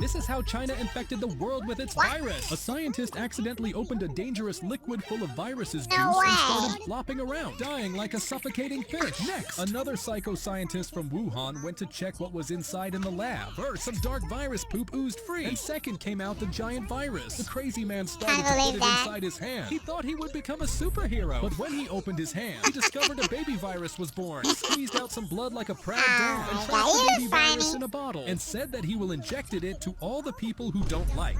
This is how China infected the world with its virus. A scientist accidentally opened a dangerous liquid full of viruses juice and started flopping around, dying like a suffocating fish. Next, another psycho-scientist from Wuhan went to check what was inside in the lab. First, some dark virus poop oozed free, and second came out the giant virus. The crazy man started to put it inside his hand. He thought he would become a superhero, but when he opened his hand, he discovered a baby virus was born. He squeezed out some blood like a proud dad and trapped the baby virus in a bottle and said that he will injected it to all the people who don't like.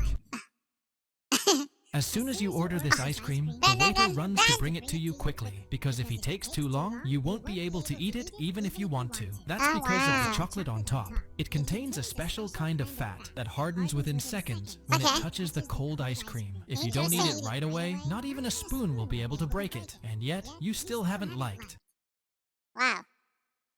As soon as you order this ice cream, the waiter runs to bring it to you quickly, because if he takes too long, you won't be able to eat it even if you want to. That's because of the chocolate on top. It contains a special kind of fat that hardens within seconds when it touches the cold ice cream. If you don't eat it right away, not even a spoon will be able to break it, and yet you still haven't liked. Wow.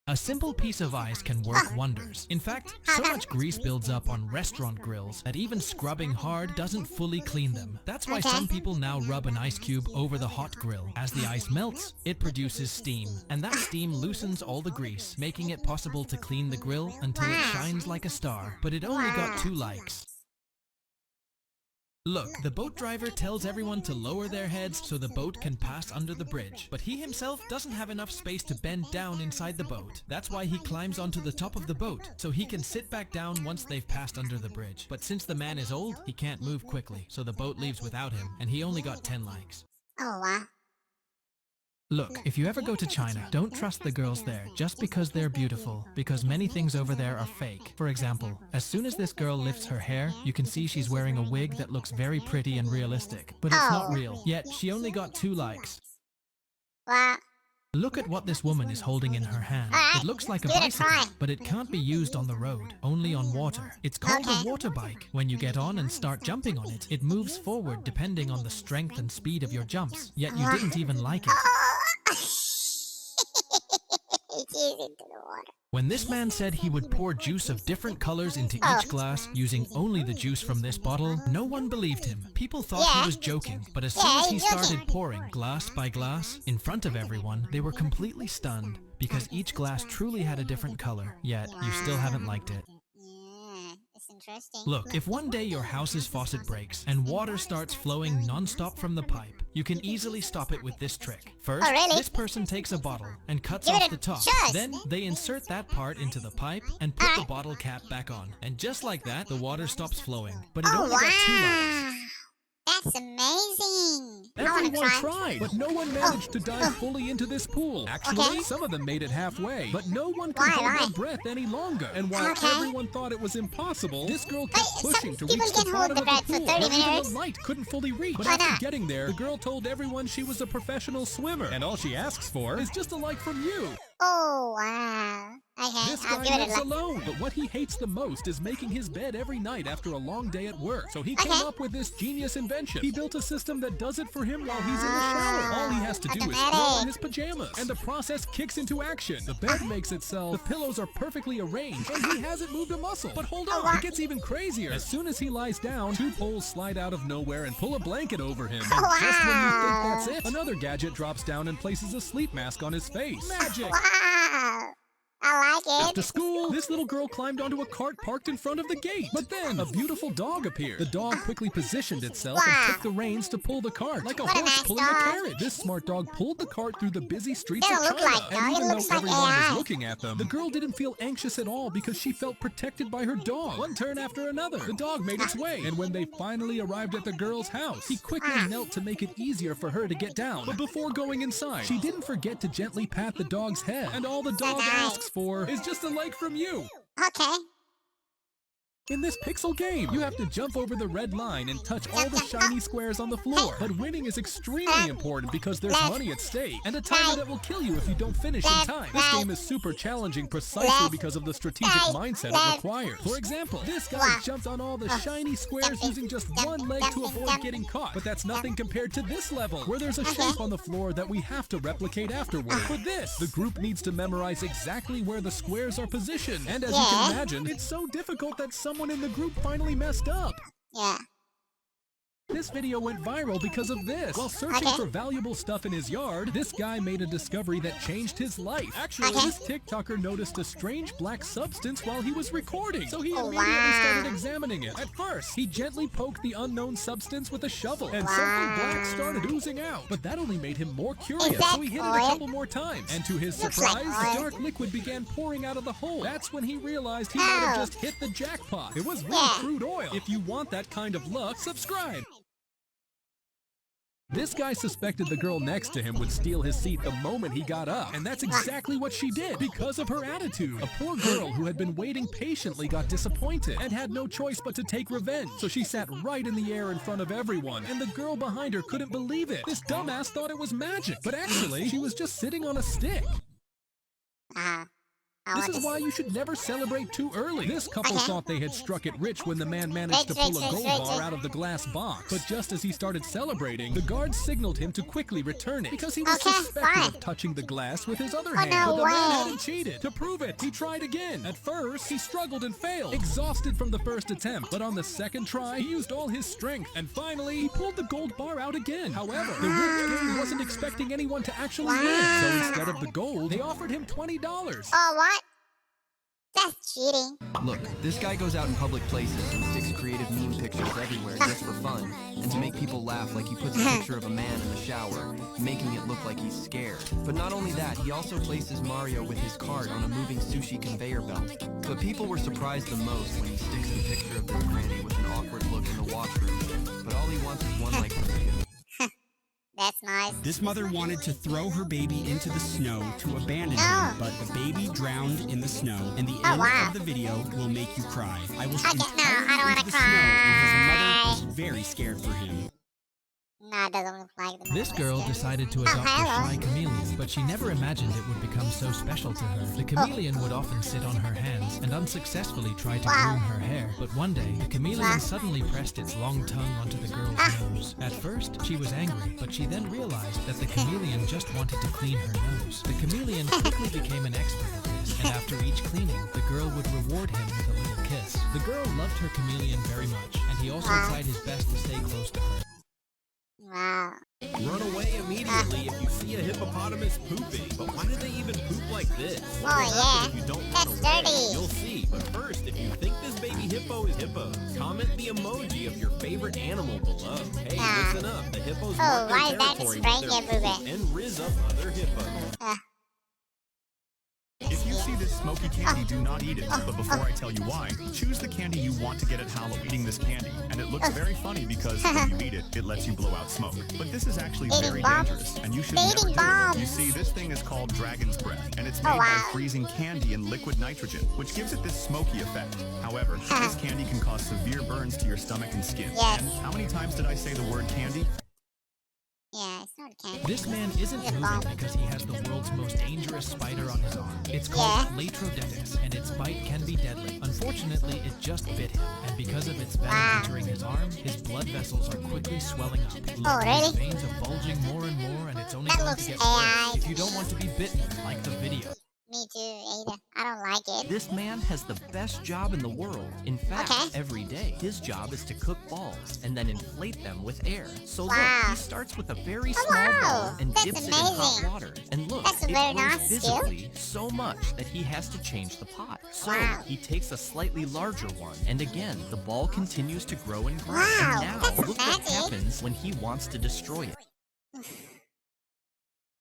A simple piece of ice can work wonders. In fact, so much grease builds up on restaurant grills that even scrubbing hard doesn't fully clean them. That's why some people now rub an ice cube over the hot grill. As the ice melts, it produces steam, and that steam loosens all the grease, making it possible to clean the grill until it shines like a star. But it only got 2 likes. Look, the boat driver tells everyone to lower their heads so the boat can pass under the bridge. But he himself doesn't have enough space to bend down inside the boat. That's why he climbs onto the top of the boat, so he can sit back down once they've passed under the bridge. But since the man is old, he can't move quickly, so the boat leaves without him, and he only got 10 likes. Oh, wow. Look, if you ever go to China, don't trust the girls there just because they're beautiful, because many things over there are fake. For example, as soon as this girl lifts her hair, you can see she's wearing a wig that looks very pretty and realistic, but it's not real. Yet, she only got 2 likes. Wow. Look at what this woman is holding in her hand. It looks like a bicycle, but it can't be used on the road, only on water. It's called a water bike. When you get on and start jumping on it, it moves forward depending on the strength and speed of your jumps. Yet you didn't even like it. When this man said he would pour juice of different colors into each glass using only the juice from this bottle, no one believed him. People thought he was joking, but as soon as he started pouring glass by glass in front of everyone, they were completely stunned because each glass truly had a different color, yet you still haven't liked it. Interesting. Look, if one day your house's faucet breaks and water starts flowing non-stop from the pipe, you can easily stop it with this trick. First, this person takes a bottle and cuts off the top. Then, they insert that part into the pipe and put the bottle cap back on. And just like that, the water stops flowing. But it only got 2 likes. That's amazing. Everyone tried, but no one managed to dive fully into this pool. Actually, some of them made it halfway, but no one could hold their breath any longer. And while everyone thought it was impossible, this girl kept pushing to reach the bottom of the pool that even the light couldn't fully reach. But after getting there, the girl told everyone she was a professional swimmer, and all she asks for is just a like from you. Oh, wow. Okay, This I'll guy give it a lives like. alone, but what he hates the most is making his bed every night after a long day at work. So he came up with this genius invention. He built a system that does it for him while he's in the shower. All he has to do is throw on his pajamas, and the process kicks into action. The bed makes itself, the pillows are perfectly arranged, and he hasn't moved a muscle. But hold on, it gets even crazier. As soon as he lies down, 2 poles slide out of nowhere and pull a blanket over him. And just when you think that's it, another gadget drops down and places a sleep mask on his face. Magic! Wow. I like it. After school, this little girl climbed onto a cart parked in front of the gate. But then, a beautiful dog appeared. The dog quickly positioned itself and took the reins to pull the cart, like a horse pulling a carriage. This smart dog pulled the cart through the busy streets of China. And even though everyone was looking at them, the girl didn't feel anxious at all because she felt protected by her dog. One turn after another, the dog made its way. And when they finally arrived at the girl's house, he quickly knelt to make it easier for her to get down. But before going inside, she didn't forget to gently pat the dog's head. And all the dog asks for is just a like from you. Okay. In this pixel game, you have to jump over the red line and touch all the shiny squares on the floor. But winning is extremely important because there's money at stake, and a timer that will kill you if you don't finish in time. This game is super challenging precisely because of the strategic mindset it requires. For example, this guy jumped on all the shiny squares using just one leg to avoid getting caught. But that's nothing compared to this level, where there's a shape on the floor that we have to replicate afterward. For this, the group needs to memorize exactly where the squares are positioned. And as you can imagine, it's so difficult that someone in the group finally messed up. Yeah. This video went viral because of this. While searching Okay. for valuable stuff in his yard, this guy made a discovery that changed his life. Actually, Okay. this TikToker noticed a strange black substance while he was recording, so he Oh, immediately wow. started examining it. At first, he gently poked the unknown substance with a shovel, and something black Wow. started oozing out. But that only made him more curious, that so he hit it a oil? couple more times. And to his Looks like surprise, oil. dark liquid began pouring out of the hole. That's when he realized he might have Oh. just hit the jackpot. It was really Yeah. crude oil. If you want that kind of luck, subscribe. This guy suspected the girl next to him would steal his seat the moment he got up, and that's exactly what she did because of her attitude. A poor girl who had been waiting patiently got disappointed and had no choice but to take revenge. So she sat right in the air in front of everyone, and the girl behind her couldn't believe it. This dumbass thought it was magic, but actually, she was just sitting on a stick. I This want is to why you should never celebrate too early. This couple Okay. thought they had struck it rich when the man managed to pull a gold bar out of the glass box. But just as he started celebrating, the guard signaled him to quickly return it because he was Okay, suspected fine. of touching the glass with his other Oh, hand. no But the man way. hadn't cheated. To prove it, he tried again. At first, he struggled and failed, exhausted from the first attempt. But on the second try, he used all his strength. And finally, he pulled the gold bar out again. However, the rich gang wasn't expecting anyone to actually win. So instead of the gold, they offered him $20. Oh, what? That's cheating. Look, this guy goes out in public places and sticks creative meme pictures everywhere just for fun, and to make people laugh, like he puts a picture of a man in the shower, making it look like he's scared. But not only that, he also places Mario with his cart on a moving sushi conveyor belt. But people were surprised the most when he sticks the picture of this granny with an awkward look in the washroom. But all he wants is one like from you. That's nice. This mother wanted to throw her baby into the snow to abandon him, but the baby drowned in the snow, and the end wow. of the video will make you cry. I will Okay, shoot no, I don't wanna into the snow, and his mother cry. was very scared for him. No, it doesn't look like the This girl decided to Oh, adopt a hello. shy chameleon, but she never imagined it would become so special to her. The chameleon would often sit on her hands and unsuccessfully try to Wow. groom her hair. But one day, the chameleon Wow. suddenly pressed its long tongue onto the girl's nose. At first, she was angry, but she then realized that the chameleon just wanted to clean her nose. The chameleon quickly became an expert at this, and after each cleaning, the girl would reward him with a little kiss. The girl loved her chameleon very much, and he also Wow. tried his best to stay close to her. Wow. Run away immediately if you see a hippopotamus pooping. But why do they even poop like this? What will Oh, happen yeah. if you don't That's run away? dirty. You'll see. But first, if you think this baby hippo is hippo, comment the emoji of your favorite animal below. Hey, Ah. listen up. The hippos Oh, mark why their is that territory spraying with their everywhere? poop and rizz up other hippos. If you see this smoky candy, do not eat it. But before I tell you why, choose the candy you want to get at Halloween. Eating this candy, and it looks very funny because when you eat it, it lets you blow out smoke. But this is actually Eating very bombs. dangerous, and you should They're never eating do it. bombs. You see, this thing is called dragon's breath, and it's Oh, made by wow. freezing candy in liquid nitrogen, which gives it this smoky effect. However, this candy can cause severe burns to your stomach and skin. Yes. And how many times did I say the word candy? Yeah, it's not candy. This man isn't It's a moving bomb. because he has the world's most dangerous spider on his arm. It's called Latrodectus, and its bite can be deadly. Unfortunately, it just bit him, and because of its venom Wow. entering his arm, his blood vessels are quickly swelling up. Look, Oh, really? His veins are bulging more and more, and it's only That going looks to get AI. worse. If you don't want to be bitten, like the video. Me too, Ada. I don't like it. This man has the best job in the world. In fact, Okay. every day, his job is to cook balls and then inflate them with air. So Wow. look, he starts with a very Oh, small wow. ball and That's dips it in hot amazing. water. And look, That's a it very grows nice skill. visibly so much that he has to change the pot. So Wow. he takes a slightly larger one, and again, the ball continues to grow and grow. Wow, And now, that's look what magic. happens when he wants to destroy it.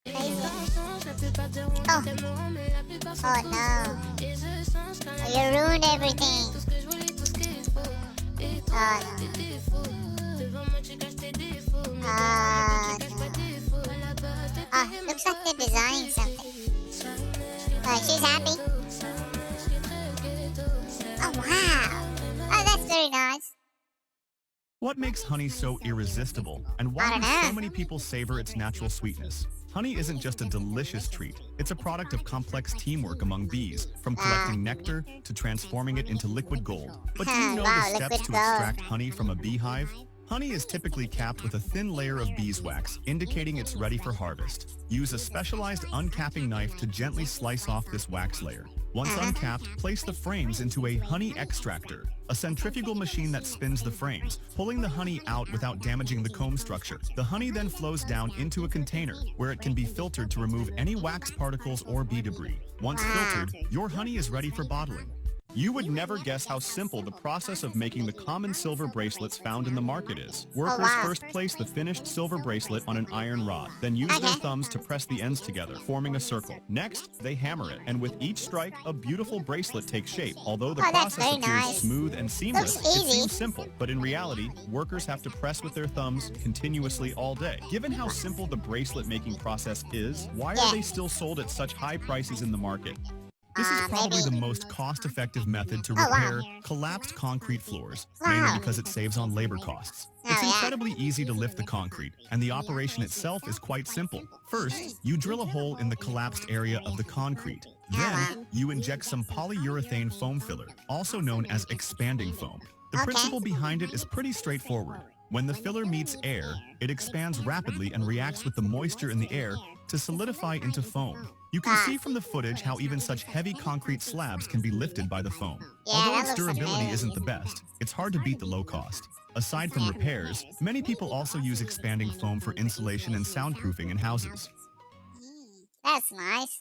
Crazy. Oh. Oh no. Oh, you ruined everything. Oh no. Oh, looks like they're designing something. She's happy. Oh wow. Oh, that's very nice. What makes honey so irresistible, and I why don't do know. so many people savor its natural sweetness? Honey isn't just a delicious treat. It's a product of complex teamwork among bees, from collecting nectar to transforming it into liquid gold. But do you know Wow, the steps liquid to gold. extract honey from a beehive? Honey is typically capped with a thin layer of beeswax, indicating it's ready for harvest. Use a specialized uncapping knife to gently slice off this wax layer. Once uncapped, place the frames into a honey extractor, a centrifugal machine that spins the frames, pulling the honey out without damaging the comb structure. The honey then flows down into a container where it can be filtered to remove any wax particles or bee debris. Once filtered, your honey is ready for bottling. You would never guess how simple the process of making the common silver bracelets found in the market is. Workers first place the finished silver bracelet on an iron rod, then use their thumbs to press the ends together, forming a circle. Next, they hammer it, and with each strike, a beautiful bracelet takes shape. Although the that's process very appears nice. smooth and seamless, Looks it easy. seems simple. But in reality, workers have to press with their thumbs continuously all day. Given how simple the bracelet making process is, why are they still sold at such high prices in the market? This is probably maybe. the most cost-effective method to wow. repair collapsed concrete floors, mainly Wow. because it saves on labor costs. It's yeah. incredibly easy to lift the concrete, and the operation itself is quite simple. First, you drill a hole in the collapsed area of the concrete. Then, you inject some polyurethane foam filler, also known as expanding foam. The principle behind it is pretty straightforward. When the filler meets air, it expands rapidly and reacts with the moisture in the air to solidify into foam. You can see from the footage how even such heavy concrete slabs can be lifted by the foam. Yeah, Although that its looks durability amazing. isn't the best, it's hard to beat the low cost. Aside from repairs, many people also use expanding foam for insulation and soundproofing in houses. That's nice.